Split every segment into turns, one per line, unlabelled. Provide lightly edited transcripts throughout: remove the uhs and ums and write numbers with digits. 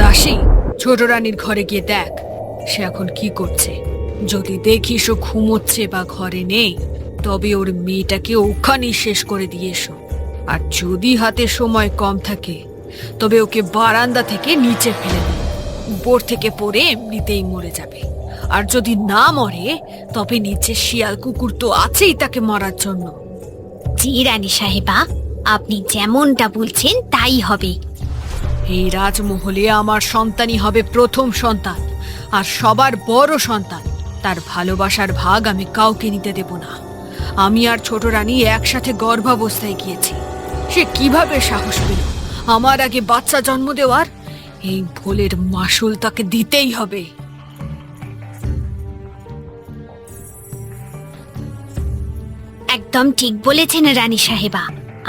দাসী, ছোট রানীর ঘরে গিয়ে দেখ সে এখন কি করছে। যদি দেখিস ও ঘুমোচ্ছে বা ঘরে নেই, তবে ওর মেয়েটাকে ওখানেই শেষ করে দিয়ে এসো। আর যদি হাতে সময় কম থাকে, তবে ওকে বারান্দা থেকে নিচে ফেলে দিও। উপর থেকে পড়ে এমনিতেই মরে যাবে। আর যদি না মরে, তবে নিচে শিয়াল কুকুর তো আছেই তাকে মারার জন্য।
জি রানী সাহেবা, আপনি যেমনটা বলছেন তাই হবে।
এই রাজমহলে আমার সন্তানই হবে প্রথম সন্তান, আর সবার বড় সন্তান। তার ভালোবাসার ভাগ আমি কাউকে নিতে দেব না। আমি আর ছোট রানী একসাথে গর্ভাবস্থায় গিয়েছি। সে কিভাবে সাহস পেল আমার আগে বাচ্চা জন্ম দেওয়ার? এই ভুলের মাসুল তাকে দিতেই হবে।
একদম ঠিক বলেছেন রানী সাহেবা।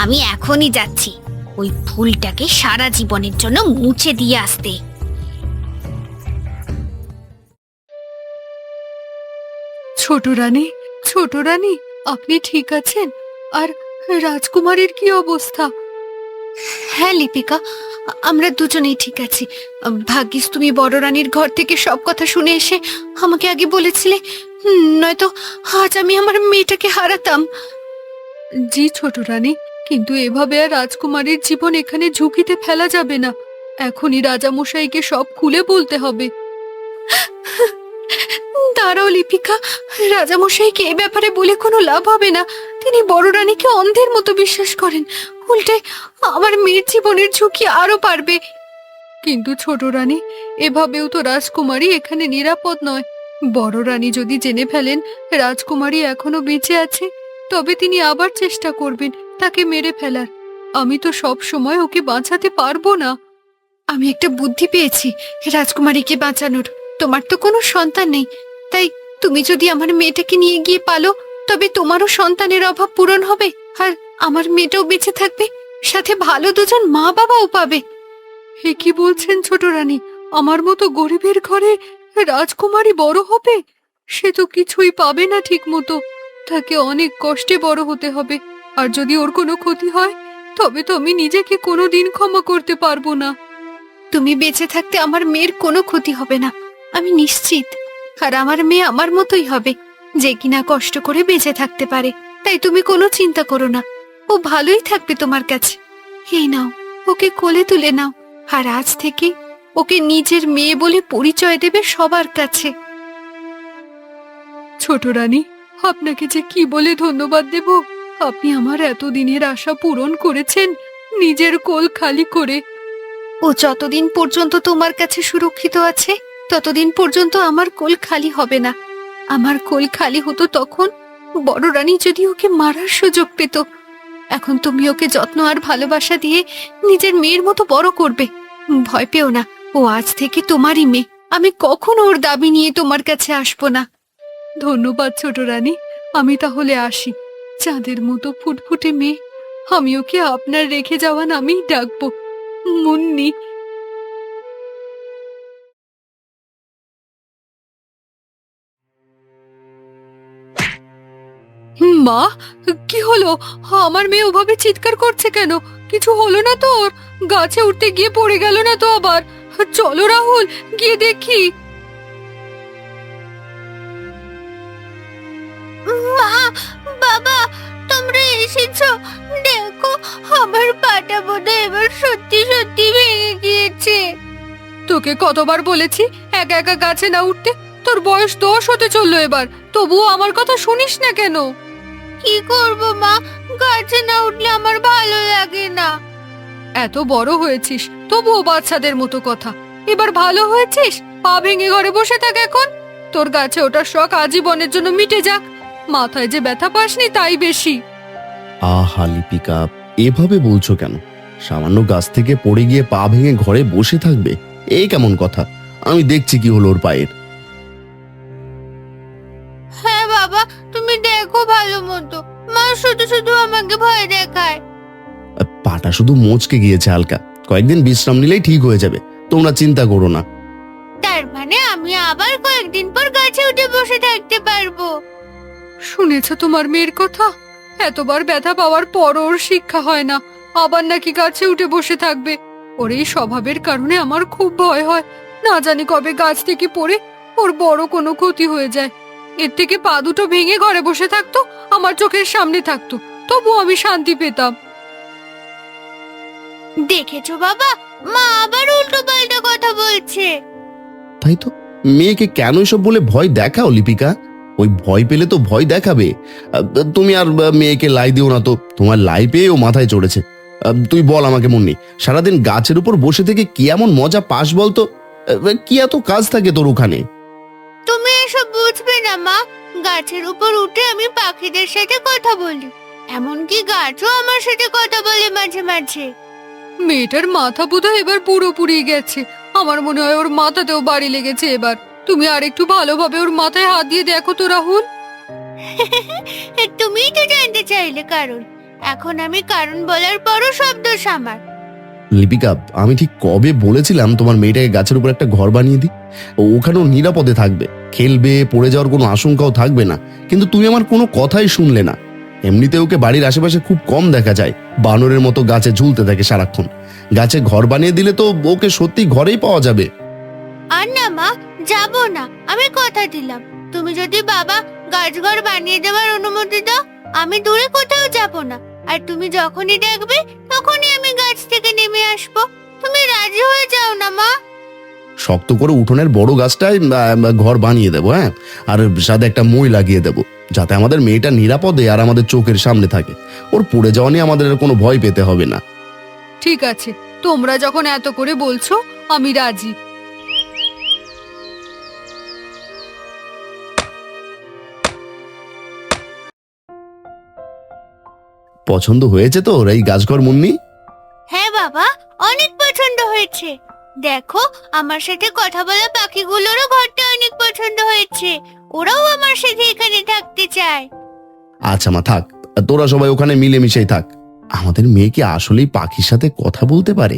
আমি এখনই যাচ্ছি ওই ভুলটাকে সারা জীবনের জন্য মুছে দিয়ে আসতে।
ছোট রানী, ছোট রানী, আপনি ঠিক আছেন? আর রাজকুমারীর কি অবস্থা?
হ্যাঁ লিপিকা, আমরা দুজনেই ঠিক আছি। ভাগ্যিস তুমি বড় রানীর ঘর থেকে সব কথা শুনে এসে আমাকে আগে বলেছিলে, নয়তো আজ আমি আমার মেয়েটাকে হারাতাম।
জি ছোট রানী, কিন্তু এভাবে আর রাজকুমারীর জীবন এখানে ঝুঁকিতে ফেলা যাবে না। এখনই রাজামশাইকে সব খুলে বলতে হবে।
দাঁড়াও লিপিকা, রাজামশাইকে এ ব্যাপারে বলে কোনো লাভ হবে না। তিনি বড় রানীকে অন্ধের মতো বিশ্বাস করেন। উল্টে আমার মেয়ের জীবনের ঝুঁকি আরো বাড়বে।
কিন্তু ছোট রানী, এভাবেও তো রাজকুমারী এখানে নিরাপদ নয়। বড় রানী যদি জেনে ফেলেন রাজকুমারী এখনো বেঁচে আছে, তবে তিনি আবার চেষ্টা করবেন তাকে মেরে ফেলার। আমি তো সব সময় ওকে বাঁচাতে পারবো না।
আমি একটা বুদ্ধি পেয়েছি রাজকুমারীকে বাঁচানোর। তোমার তো কোনো সন্তান নেই, তাই তুমি যদি আমার মেয়েটাকে নিয়ে গিয়ে পালো, তবে তোমারও সন্তানের অভাব পূরণ হবে। আর আমার মেয়েটাও বেঁচে থাকবে, সাথে ভালো দুজন মা বাবাও পাবে।
হে কি বলছেন ছোট রানী? আমার মতো গরিবের ঘরে রাজকুমারী বড় হবে? সে তো কিছুই পাবে না ঠিক মতো। তাকে অনেক কষ্টে বড় হতে হবে। আর যদি ওর কোনো ক্ষতি হয়, তবে তো আমি নিজেকে কোনোদিন ক্ষমা করতে পারবো না।
তুমি বেঁচে থাকতে আমার মেয়ের কোনো ক্ষতি হবে না, আমি নিশ্চিত। আর আমার মেয়ে আমার মতোই হবে, যে কিনা কষ্ট করে বেঁচে থাকতে পারে। তাই তুমি কোনো চিন্তা করো না, ও ভালোই থাকবে তোমার কাছে। এই নাও, ওকে কোলে তুলে নাও। আর আজ থেকে ওকে নিজের মেয়ে বলে পরিচয় দেবে সবার কাছে।
ছোট রানী, আপনাকে যে কি বলে ধন্যবাদ দেব। আপনি আমার এতদিনের আশা পূরণ করেছেন নিজের কোল খালি করে।
ও যতদিন পর্যন্ত তোমার কাছে সুরক্ষিত আছে, ততদিন পর্যন্ত আমার কোল খালি হবে না। আমার কোল খালি হতো তখন বড় রানী যদি ওকে মারার সুযোগ পেত। এখন তুমি ওকে যত্ন আর ভালোবাসা দিয়ে নিজের মেয়ের মতো বড় করবে। ভয় পেও না, ও আজ থেকে তোমারই মেয়ে। আমি কখনো ওর দাবি নিয়ে তোমার কাছে আসবো না।
ধন্যবাদ ছোট রানী, আমি তাহলে আসি। চাঁদের মতো ফুটফুটে মেয়ে, আমি ওকে আপনার রেখে যাওয়া নামেই ডাকবো, মুন্নি। মা, কি হলো? আমার মেয়ে ওভাবে চিৎকার করছে কেন? কিছু হলো না তো ওর? গাছে উঠতে গিয়ে পড়ে গেল না তো আবার? চলো রাহুল, গিয়ে দেখি।
মা, বাবা, তোমরা এসেছো? দেখো, আমার পাটা বোধহয় এবার সত্যি সত্যি ভেঙে গিয়েছে।
তোকে কতবার বলেছি একা একা গাছে না উঠতে? তোর বয়স 10 হতে চললো এবার, তবুও আমার কথা শুনিস না কেন?
কি করব মা, গাছে না উঠলে আমার ভালো লাগে না।
এত বড় হয়েছিস, তবুও বাচ্চাদের মতো কথা। এবার ভালো হয়েছিস, পা ভেঙে ঘরে বসে থাক এখন। তোর গাছে ওঠার শখ আজীবনের জন্য মিটে যাক। মাথায় যে ব্যথা পাসনি তাই বেশি।
আহা লিপিকা, এভাবে বলছো কেন? সামান্য গাছ থেকে পড়ে গিয়ে পা ভেঙে ঘরে বসে থাকবে, এই কেমন কথা? আমি দেখছি কি হলো ওর পায়ের।
হ্যাঁ বাবা, তুমি দেখো ভালো মতো। মা শুধু শুধু আমাকে ভয় দেখায়।
পাটা শুধু মোচকে গিয়েছে হালকা, কয়েকদিন বিশ্রাম নিলেই ঠিক হয়ে যাবে। তোমরা চিন্তা করো না।
তার মানে আমি আবার কয়েকদিন পর গাছে উঠে বসে থাকতে পারবো?
শুনেছো তোমার মেয়ের কথা? এতবার ব্যথা পাওয়ার পর ওর শিক্ষা হয় না, আবার নাকি গাছে উঠে বসে থাকবে।
ওর এই স্বভাবের কারণে আমার খুব ভয় হয়। না জানি কবে গাছ থেকে পড়ে ওর বড় কোনো ক্ষতি হয়ে যায়। এর থেকে পা দুটো ভেঙে ঘরে বসে থাকতো, আমার চোখের সামনে থাকতো, তবু আমি শান্তি পেতাম।
দেখেছো বাবা, মা আবার উল্টো পাল্টা কথা বলছে।
তাই তো, মেয়েকে কেন এসব বলে ভয় দেখাও লিপিকা? ওই ভয় পেলে তো ভয় দেখাবে। তুমি আর মেয়েকে লাই দিও না তো, তোমার লাই পেয়ে ও মাথায় চড়েছে। তুই বল আমাকে মুন্নি, সারাদিন গাছের উপর বসে থেকে কি এমন মজা পাস বলতো? কি এত কাজ থাকে তোর ওখানে?
তুমি এসব বুঝবে না মা। গাছের উপর উঠে আমি পাখিদের সাথে কথা বলি, এমনকি গাছও আমার সাথে কথা বলে মাঝে মাঝে।
মেয়েটার মাথা বোধহয় এবার পুরোপুরি গেছে। আমার মনে হয় ওর মাথাতেও বাড়ি লেগেছে এবার। তুমি আর একটু ভালোভাবে ওর মাথায় হাত দিয়ে দেখো তো রাহুল।
তুমিই তো জানতে চাইলে কারণ। এখন আমি কারণ বলার পরও সব দোষ আমার।
লিপিকা, আমি ঠিক কবে বলেছিলাম তোমার মেয়েটাকে গাছের উপর একটা ঘর বানিয়ে দিই? ওখানেও নিরাপদে থাকবে, খেলবে, পড়ে যাওয়ার কোনো আশঙ্কাও থাকবে না। কিন্তু তুমি আমার কোনো কথাই শুনলে না। এমনিতে ওকে বাড়ির আশেপাশে খুব কম দেখা যায়, বানরের মতো গাছে ঝুলতে থাকে সারাক্ষণ। গাছে ঘর বানিয়ে দিলে তো ওকে সত্যি ঘরেই পাওয়া যাবে।
আর না মা, যাব না, আমি কথা দিলাম। তুমি যদি বাবা গাছঘর বানিয়ে দেওয়ার অনুমতি দাও, আমি দূরে কোথাও যাব না। আর তুমি যখনই ডাকবে তখনই আমি গাছ থেকে নেমে আসবো। তুমি রাজি হয়ে যাও না মা।
শক্ত করে উঠোনের বড় গাছটায় ঘর বানিয়ে দেবো, হ্যাঁ। আর সাথে একটা মই লাগিয়ে দেবো, যাতে আমাদের মেয়েটা নিরাপদে আর আমাদের চোখের সামনে থাকে। ওর পড়ে যাওয়া নিয়ে আমাদের আর কোনো ভয় পেতে হবে না।
ঠিক আছে, তোমরা যখন এত করে বলছো আমি রাজি।
পছন্দ হয়েছে তো ওর এই গাছঘর মুন্নি?
হ্যাঁ বাবা, অনেক পছন্দ হয়েছে। দেখো, আমার সাথে কথা বলা পাখিগুলোরও ঘরটা অনেক পছন্দ হয়েছে। ওরাও আমার সাথে এখানে থাকতে চায়।
আচ্ছা মা, থাক, তোরা সবাই ওখানে মিলেমিশেই থাক। আমাদের মেয়ে কি আসলেই পাখির সাথে কথা বলতে পারে?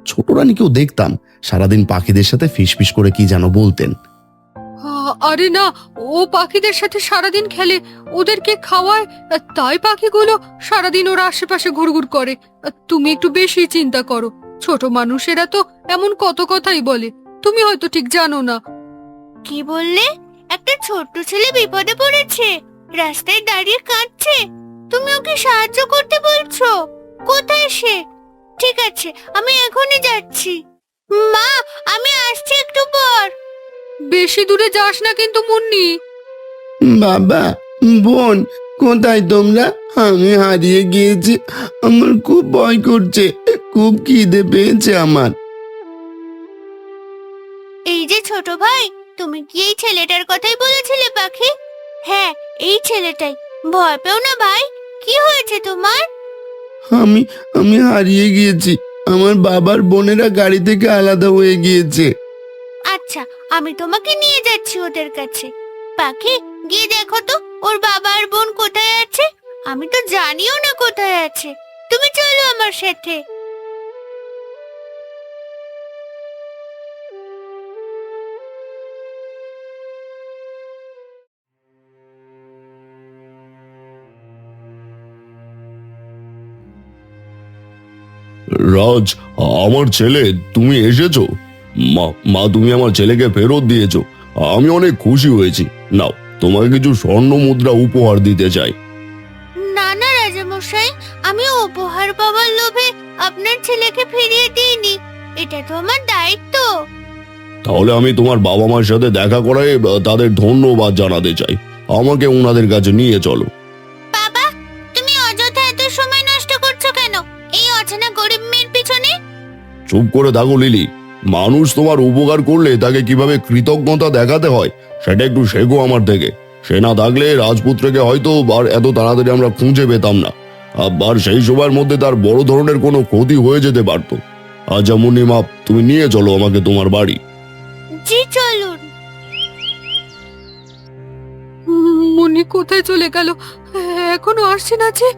ছোট রানীকেও দেখতাম সারাদিন পাখিদের সাথে ফিসফিস করে কি যেন বলতেন।
আরে না, ও পাখিদের সাথে সারাদিন খেলে, ওদেরকে খাওয়ায়, তাই পাখিগুলো সারাদিন ওর আশেপাশে ঘুরঘুর করে। তুমি একটু বেশি চিন্তা করো। ছোট মানুষেরা তো এমন কত কথাই বলে, তুমি হয়তো ঠিক জানো না।
কি বললে? একটা ছোট্ট ছেলে বিপদে পড়েছে, রাস্তায় দাঁড়িয়ে কাঁদছে, তুমি ওকে সাহায্য করতে বলছো? কোথায় সে? ঠিক আছে, আমি এখনই যাচ্ছি। মা, আমি আসছি একটু পর।
বেশি দূরে যাস না কিন্তু মুন্নি।
বাবা, বোন, কোথায় তোমরা? আমি হারিয়ে গিয়েছি, আমার খুব ভয় করছে, খুব খিদে পেয়েছে আমার।
এই যে ছোট ভাই, তুমি কি এই ছেলেটার কথাই বলেছিলে পাখি? হ্যাঁ, এই ছেলেটাই। ভয় পেও না ভাই। কি হয়েছে তোমার?
আমি আমি হারিয়ে গিয়েছি, আমার বাবার বোনেরা গাড়ি থেকে আলাদা হয়ে গিয়েছে।
আচ্ছা, আমি তোমাকে নিয়ে যাচ্ছি ওদের কাছে। পাখি, গিয়ে দেখো তো ওর বাবা আর বোন কোথায় আছে। আমি তো জানিও না কোথায় আছে। তুমি চলো আমার সাথে।
রাজ, আমার ছেলে, তুমি এসেছো? মা মা তুমি আমার ছেলেকে ফেরত দিয়েছো, আমি অনেক খুশি হয়েছি। নাও, তোমাকে কিছু স্বর্ণ মুদ্রা উপহার দিতে চাই।
না না রাজামশাই, আমি উপহার পাওয়ার লোভে আপনার ছেলেকে ফিরিয়ে দিইনি। এটা তো আমার দায়িত্ব।
তাহলে আমি তোমার বাবা মার সাথে দেখা করায় তাদের ধন্যবাদ জানাতে চাই। আমাকে ওনাদের কাছে নিয়ে চলো।
বাবা, তুমি অযথা এত সময় নষ্ট করছো কেন এই অচেনা গরিব মেয়ের পিছনে?
চুপ করে থাকো লিলি। মানুষ তোমার উপকার করলে তাকে কিভাবে কৃতজ্ঞতা দেখাতে হয় সেটা একটু শেখো আমার থেকে। সে না থাকলে রাজপুত্রকে হয়তো আর এত তাড়াতাড়ি আমরা খুঁজে পেতাম না। আবার সেই সময়ের মধ্যে তার বড় ধরনের কোনো ক্ষতি হয়ে যেতে পারত। আচ্ছা মুন্নিমা, তুমি নিয়ে চলো আমাকে তোমার বাড়ি।
জি চলুন।
মুন্নি কোথায় চলে গেল? এখনো আসছে না যে?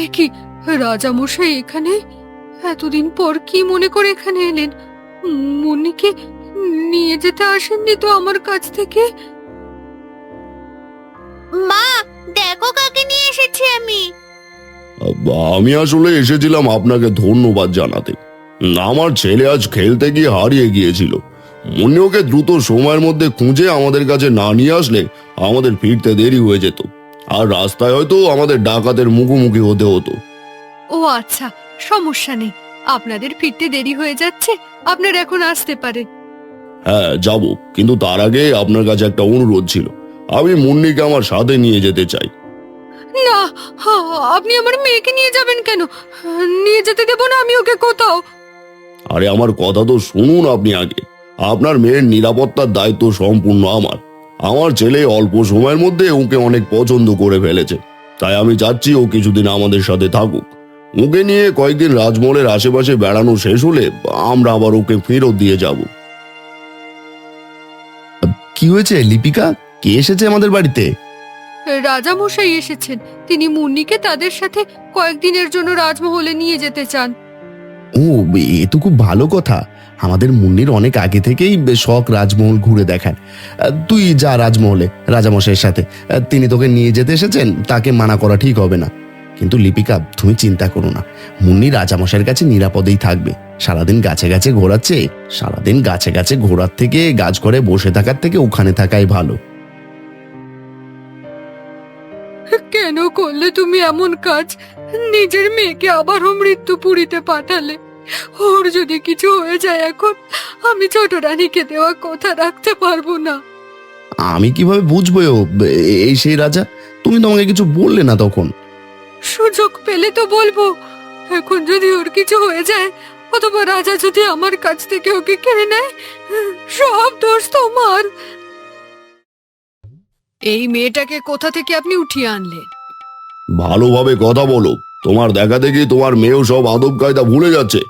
এ কি, রাজামশাই এখানে? এতদিন পর কি মনে করে এখানে এলেন? মুন্নিকে নিয়ে যেতে আসেননি তো আমার কাছ থেকে?
মা, দেখো কাকে নিয়ে এসেছি আমি।
আমি আসলে এসেছিলাম আপনাকে ধন্যবাদ জানাতে। আমার ছেলে আজ খেলতে গিয়ে হারিয়ে গিয়েছিল। মুন্নি ওকে দ্রুত সময়ের মধ্যে খুঁজে আমাদের কাছে না নিয়ে আসলে আমাদের ফিরতে দেরি হয়ে যেত, আর রাস্তায় হয়তো আমাদের ডাকাতের মুখোমুখি হতে হতো।
ও আচ্ছা, সমস্যা নেই। আপনাদের ফিরতে দেরি হয়ে যাচ্ছে, আপনারা এখন আসতে পারেন।
হ্যাঁ যাব, কিন্তু তার আগে আপনার কাছে একটা অনুরোধ ছিল। আমি মুন্নিকে আমার সাথে নিয়ে যেতে চাই।
না, আপনি আমার মেয়েকে নিয়ে যাবেন কেন? নিয়ে যেতে দেব না আমি ওকে কোথাও।
আরে আমার কথা তো শুনুন আপনি আগে। আপনার মেয়ের নিরাপত্তার দায়িত্ব সম্পূর্ণ আমার। আমার ছেলে অল্প সময়ের মধ্যে ওকে অনেক পছন্দ করে ফেলেছে, তাই আমি চাচ্ছি ও কিছুদিন আমাদের সাথে থাকুক। ওকে নিয়ে কয়েকদিন রাজমহলের আশেপাশে বেড়ানো শেষ হলে আমরা আবার ওকে ফেরত দিয়ে যাব।
কি হয়েছে লিপিকা? কে এসেছে আমাদের বাড়িতে?
রাজা মশাই এসেছেন। তিনি মুন্নিকে তাদের সাথে কয়েকদিনের জন্য রাজমহলে নিয়ে যেতে চান।
ও, এ তো খুব ভালো কথা। আমাদের মুন্নির অনেক আগে থেকেই শখ রাজমহল ঘুরে দেখার। তুই যা রাজমহলে রাজামশাইয়ের সাথে। তিনি তোকে নিয়ে যেতে এসেছেন, তাকে মানা করা ঠিক হবে না। কিন্তু লিপিকা, তুমি চিন্তা করো না, মুন্নি রাজামশাইয়ের কাছে নিরাপদেই থাকবে। সারাদিন গাছে গাছে ঘোরাচ্ছে, সারাদিন গাছে গাছে ঘোরার থেকে গাছ ঘরে বসে থাকার থেকে ওখানে থাকাই ভালো।
কেন করলে তুমি এমন কাজ? নিজের মেয়েকে আবারও মৃত্যুপুরীতে পাঠালে। ওর যদি কিছু হয়ে যায় এখন, আমি ছোট রানীকে দেওয়া কথা রাখতে পারবো না।
আমি কিভাবে বুঝবো এই সেই রাজা? তুমি তো আমাকে কিছু বললে না তখন।
সুযোগ পেলে তো বলবো। এখন যদি ওর কিছু হয়ে যায়, অথবা রাজা যদি আমার কাছ থেকে ওকে কেড়ে নেয়, সব দোষ তোমার। এই মেয়েটাকে কোথা থেকে আপনি উঠিয়ে আনলেন?
ভালোভাবে কথা বলো। তোমার দেখা দেখি তোমার মেয়েও সব আদব কায়দা ভুলে যাচ্ছে।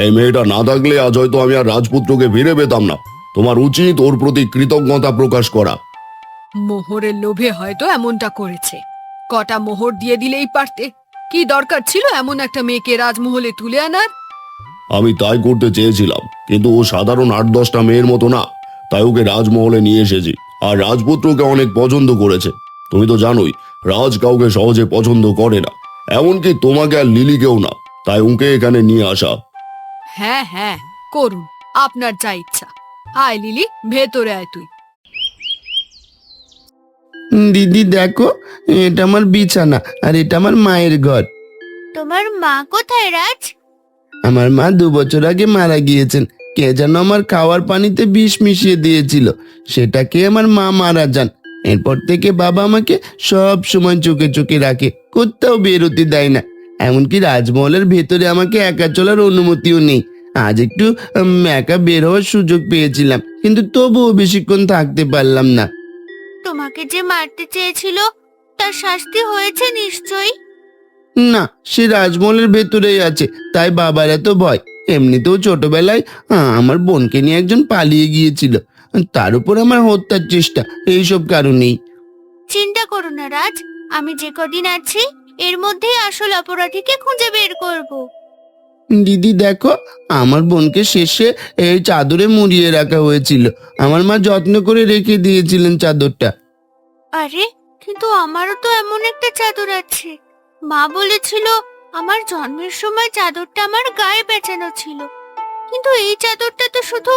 এই মেয়েটা না থাকলে আজ হয়তো আমি আর রাজপুত্রকে ফিরে পেতাম না। তোমার উচিত ওর প্রতি কৃতজ্ঞতা প্রকাশ করা।
মোহরের লোভে হয়তো এমনটা করেছে। কটা মোহর দিয়ে দিলেই পারতে। কি দরকার ছিল এমন একটা মেয়েকে রাজমহলে তুলে আনার?
আমি তাই করতে চেয়েছিলাম, কিন্তু ও সাধারণ 8-10টা মেয়ের মতো না। তাই ওকে রাজমহলে নিয়ে এসেছি, আর রাজপুত্রকে অনেক পছন্দ করেছে। তুমি তো জানোই, রাজ কাউকে সহজে পছন্দ করে না, এমনকি তোমাকে আর লিলিকেও না। তাই ওকে এখানে নিয়ে আসা।
হ্যাঁ হ্যাঁ, করুন আপনার যা ইচ্ছা। আয় লিলি, ভেতরে আয় তুই।
দিদি দেখো, এটা আমার বিছানা আর এটা আমার মায়ের ঘর।
তোমার মা কোথায় রাজ?
আমার মা 2 বছর আগে মারা গিয়েছেন। কে যেন আমার খাওয়ার পানিতে বিষ মিশিয়ে দিয়েছিল, সেটাকে আমার মা মারা যান। এরপর থেকে বাবা আমাকে সব সময় চোখে চোখে রাখে, কোথাও বেরোতে দেয় না। এমনকি রাজমহলের ভেতরে আমাকে একা চলার অনুমতিও নেই। আজ একটু একা বের হওয়ার সুযোগ পেয়েছিলাম, কিন্তু তবুও বেশিক্ষণ থাকতে পারলাম না।
তোমাকে যে মারতে চেয়েছিল, তার শাস্তি হয়েছে নিশ্চয়ই।
না, সে রাজমহলের ভেতরেই আছে, তাই বাবার এত ভয়। এমনিতেও ছোটবেলায় আমার বোনকে নিয়ে একজন পালিয়ে গিয়েছিল, তার উপর আমার হত্যার চেষ্টা, এইসব কারণেই।
চিন্তা করো না রাজ, আমি যে কদিন আছি এর মধ্যেই আসল অপরাধীকে খুঁজে বের করব।
দিদি দেখো, আমার বোনকে শেষে এই চাদরে মুড়িয়ে রাখা হয়েছিল। আমার মা যত্ন করে রেখে দিয়েছিলেন চাদরটা।
আরে, কিন্তু আমারও তো এমন একটা চাদর আছে। মা বলেছিল আমার জন্মের সময় চাদরটা আমার গায়ে পেঁচানো ছিল। কিন্তু এই চাদরটা তো শুধু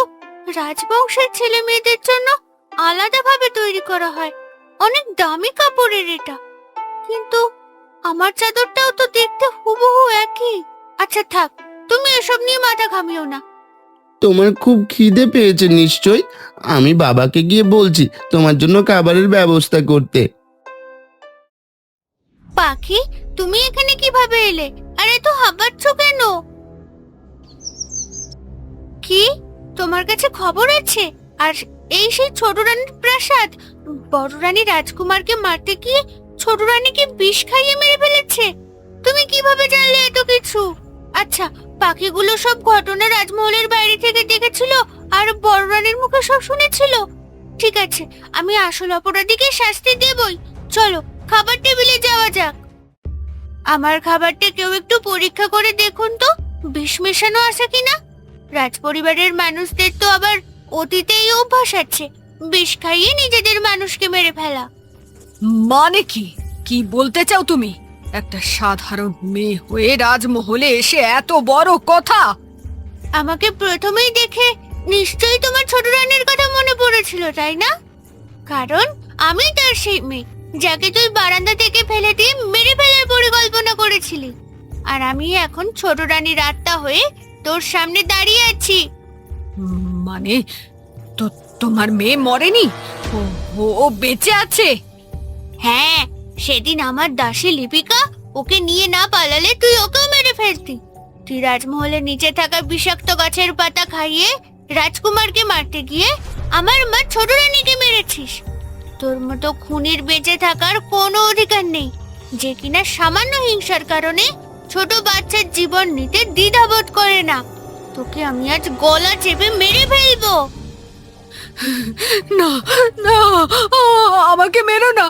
রাজবংশের ছেলে মেয়েদের জন্য আলাদাভাবে তৈরি করা হয়। অনেক দামি কাপড়ের এটা। কিন্তু আমার চাদরটাও তো দেখতে হুবহু একই। আচ্ছা থাক, তুমি এসব নিয়ে মাথা ঘামিও না।
তোমার খুব খিদে পেয়েছে নিশ্চয়। আমি বাবাকে গিয়ে বলছি তোমার জন্য খাবারের ব্যবস্থা করতে।
পাখি, তুমি এখানে কিভাবে এলে? আর এত হাঁপাচ্ছ কেন? কি, তোমার কাছে খবর আছে? আর এই সেই ছোট রানীর প্রাসাদ। বড় রানী রাজকুমারকে মারতে গিয়ে ছোট রানীকে বিষ খাইয়ে মেরে ফেলেছে। তুমি কিভাবে জানলে এত কিছু? আচ্ছা, পাখিগুলো সব ঘটনা রাজমহলের বাইরে থেকে দেখেছিল আর বড় রানীর মুখে সব শুনেছিল। ঠিক আছে, আমি আসল অপরাধীকে শাস্তি দেবই। চলো খাবার টেবিলে যাওয়া যাক। আমার খাবারটা কেউ একটু পরীক্ষা করে দেখুন তো, বিষ মেশানো আছে কিনা। রাজপরিবারের মানুষদের তো আবার অতীতেই অভ্যাস আছে বিষ খাইয়ে নিজেদের মানুষকে মেরে ফেলা।
মানে কি কি বলতে চাও তুমি? একটা সাধারণ মেয়ে হয়ে রাজমহলে এসে এত বড় কথা!
আমাকে প্রথমেই দেখে নিশ্চয়ই তোমার ছোট রানীর কথা মনে পড়েছিল, তাই না? কারণ আমি তার সেই মেয়ে যাকে তুই বারান্দা থেকে ফেলে দিয়ে মেরে ফেলার পরিকল্পনা করেছিলি। আর আমি এখন ছোট রানীর আত্মা হয়ে তোর সামনে দাঁড়িয়ে আছি।
মানে তো তোমার মেয়ে মরেনি? ও ও বেঁচে আছে?
হ্যাঁ, সেদিন আমার দাসী লিপিকা ওকে নিয়ে না পালালে তুই ওকেও মেরে ফেলতি। তুই রাজমহলের নিচে থাকা বিষাক্ত গাছের পাতা খাইয়ে রাজকুমারকে মারতে গিয়ে আমার মা ছোট রানীকে মেরেছিস। তোর মতো খুনির বেঁচে থাকার কোনো অধিকার নেই, যে কিনা সামান্য হিংসার কারণে ছোট বাচ্চার জীবন নিতে দ্বিধাবোধ করে না। তোকে আমি আজ গলা চেপে মেরে ফেলবো।
না না, আমাকে মেরো না,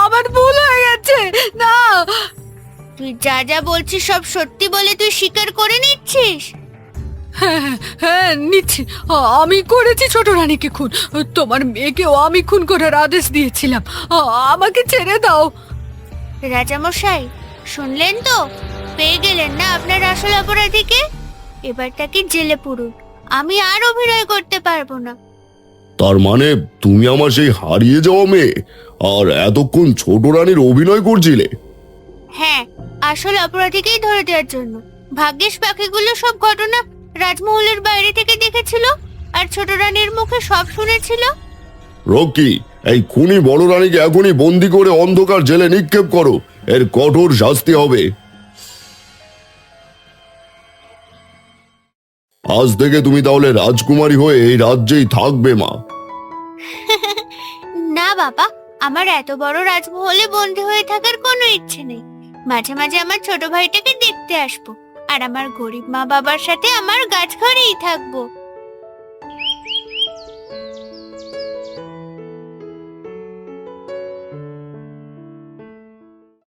আমার ভুল হয়ে গেছে। না,
তুই যা যা বলছিস সব সত্যি বলে তুই স্বীকার করে নিচ্ছিস?
হ্যাঁ হ্যাঁ নিচ্ছি, আমি করেছি ছোট রানীকে খুন। তোমার মেয়েকেও আমি খুন করার আদেশ দিয়েছিলাম। আমাকে ছেড়ে দাও।
রাজামশাই, শুনলেন তো? পেয়ে গেলেন না আপনার আসল অপরাধীকে? এবার তাকে জেলে পুরুন, আমি আর অভিনয় করতে পারবো না।
তার মানে তুমি আমার সেই হারিয়ে যাওয়া মেয়ে, আর এতক্ষণ ছোট রানীর অভিনয় করছিলে?
হ্যাঁ, আসল অপরাধীকেই ধরে দেওয়ার জন্য। ভাগ্যেশ পাখিগুলো সব ঘটনা রাজমহলের বাইরে থেকে দেখেছিল আর ছোট রানীর মুখে সব শুনেছিল।
রকি, এই খুনি বড় রানীকে এখনই বন্দি করে অন্ধকার জেলে নিক্ষেপ করো, এর কঠোর শাস্তি হবে। আজ থেকে তুমি তাহলে রাজকুমারী হয়ে এই রাজ্যেই থাকবে মা।
না বাবা, আমার এত বড় রাজমহলে বন্দী হয়ে থাকার কোনো ইচ্ছে নেই। মাঝে মাঝে আমার ছোট ভাইটাকে দেখতে আসবো, আর আমার গরিব মা বাবার সাথে আমার গাছ ঘরেই থাকবো।